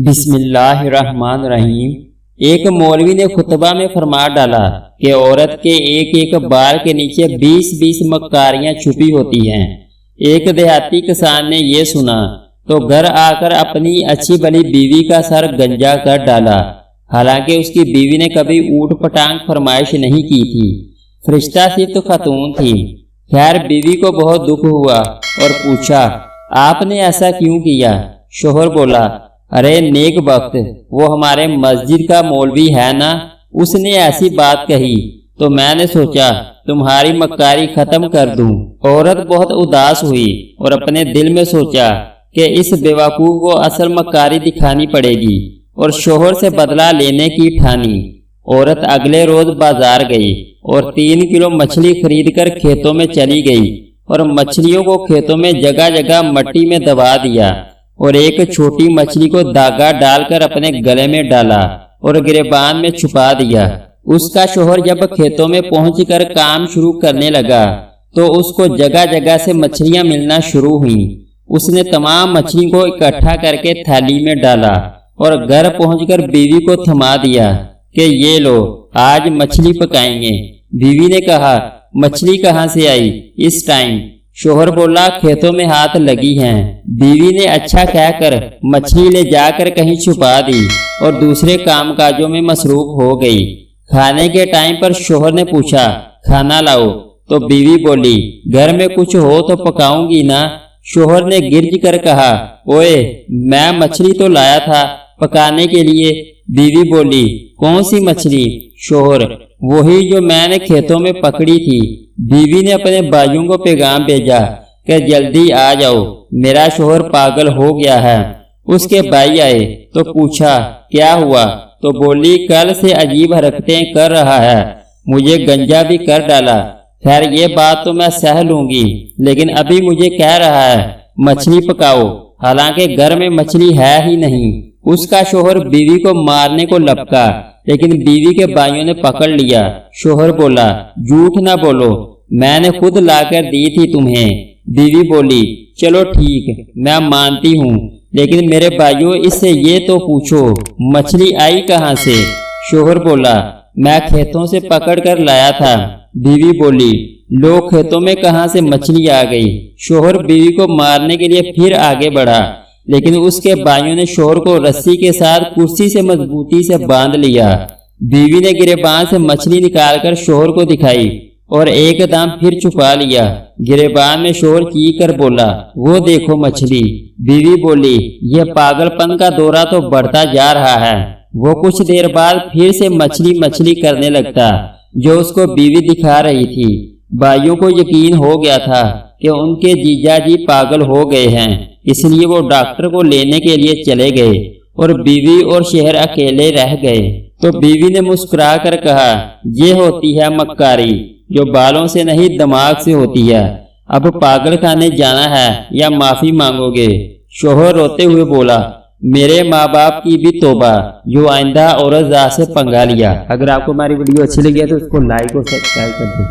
بسم اللہ الرحمن الرحیم۔ ایک مولوی نے خطبہ میں فرما ڈالا کہ عورت کے ایک ایک بال کے نیچے 20 مکاریاں چھپی ہوتی ہیں۔ ایک دیہاتی کسان نے یہ سنا تو گھر آ کر اپنی اچھی بلی بیوی کا سر گنجا کر ڈالا، حالانکہ اس کی بیوی نے کبھی اوٹ پٹانگ فرمائش نہیں کی تھی، فرشتہ صرف خاتون تھی۔ خیر بیوی کو بہت دکھ ہوا اور پوچھا، آپ نے ایسا کیوں کیا؟ شوہر بولا، ارے نیک وقت، وہ ہمارے مسجد کا مولوی ہے نا، اس نے ایسی بات کہی تو میں نے سوچا تمہاری مکاری ختم کر دوں۔ عورت بہت اداس ہوئی اور اپنے دل میں سوچا کہ اس بیوقوف کو اصل مکاری دکھانی پڑے گی اور شوہر سے بدلہ لینے کی ٹھانی۔ عورت اگلے روز بازار گئی اور 3 کلو مچھلی خرید کر کھیتوں میں چلی گئی اور مچھلیوں کو کھیتوں میں جگہ جگہ مٹی میں دبا دیا اور ایک چھوٹی مچھلی کو داغا ڈال کر اپنے گلے میں ڈالا اور گریبان میں چھپا دیا۔ اس کا شوہر جب کھیتوں میں پہنچ کر کام شروع کرنے لگا تو اس کو جگہ جگہ سے مچھلیاں ملنا شروع ہوئیں۔ اس نے تمام مچھلی کو اکٹھا کر کے تھالی میں ڈالا اور گھر پہنچ کر بیوی کو تھما دیا کہ یہ لو آج مچھلی پکائیں گے۔ بیوی نے کہا، مچھلی کہاں سے آئی اس ٹائم؟ شوہر بولا، کھیتوں میں ہاتھ لگی ہیں۔ بیوی نے اچھا کہہ کر مچھلی لے جا کر کہیں چھپا دی اور دوسرے کام کاجوں میں مصروف ہو گئی۔ کھانے کے ٹائم پر شوہر نے پوچھا، کھانا لاؤ؟ تو بیوی بولی، گھر میں کچھ ہو تو پکاؤں گی نا۔ شوہر نے گرج کر کہا، اوئے میں مچھلی تو لایا تھا پکانے کے لیے۔ بیوی بولی، کون سی مچھلی؟ شوہر، وہی جو میں نے کھیتوں میں پکڑی تھی۔ بیوی نے اپنے بھائیوں کو پیغام بھیجا کہ جلدی آ جاؤ، میرا شوہر پاگل ہو گیا ہے۔ اس کے بھائی آئے تو پوچھا، کیا ہوا؟ تو بولی، کل سے عجیب حرکتیں کر رہا ہے، مجھے گنجا بھی کر ڈالا۔ خیر یہ بات تو میں سہ لوں گی، لیکن ابھی مجھے کہہ رہا ہے مچھلی پکاؤ، حالانکہ گھر میں مچھلی ہے ہی نہیں۔ اس کا شوہر بیوی کو مارنے کو لپکا، لیکن بیوی کے بھائیوں نے پکڑ لیا۔ شوہر بولا، جھوٹ نہ بولو، میں نے خود لا کر دی تھی تمہیں۔ بیوی بولی، چلو ٹھیک میں مانتی ہوں، لیکن میرے بھائیوں اس سے یہ تو پوچھو مچھلی آئی کہاں سے؟ شوہر بولا، میں کھیتوں سے پکڑ کر لایا تھا۔ بیوی بولی، لو کھیتوں میں کہاں سے مچھلی آ گئی؟ شوہر بیوی کو مارنے کے لیے پھر آگے بڑھا، لیکن اس کے بھائیوں نے شوہر کو رسی کے ساتھ کرسی سے مضبوطی سے باندھ لیا۔ بیوی نے گریبان سے مچھلی نکال کر شوہر کو دکھائی اور ایک دم پھر چھپا لیا۔ گریبان میں شوہر چیخ کر بولا، وہ دیکھو مچھلی۔ بیوی بولی، یہ پاگل پن کا دورہ تو بڑھتا جا رہا ہے۔ وہ کچھ دیر بعد پھر سے مچھلی مچھلی کرنے لگتا جو اس کو بیوی دکھا رہی تھی۔ بھائیوں کو یقین ہو گیا تھا کہ ان کے جیجا جی پاگل ہو گئے ہیں، اس لیے وہ ڈاکٹر کو لینے کے لیے چلے گئے اور بیوی اور شوہر اکیلے رہ گئے۔ تو بیوی نے مسکرا کر کہا، یہ ہوتی ہے مکاری جو بالوں سے نہیں دماغ سے ہوتی ہے۔ اب پاگل خانے جانا ہے یا معافی مانگو گے؟ شوہر روتے ہوئے بولا، میرے ماں باپ کی بھی توبہ جو آئندہ عورت ذات سے پنگا لیا۔ اگر آپ کو ہماری ویڈیو اچھی لگی ہے تو اس کو لائک اور سبسکرائب کر دیں۔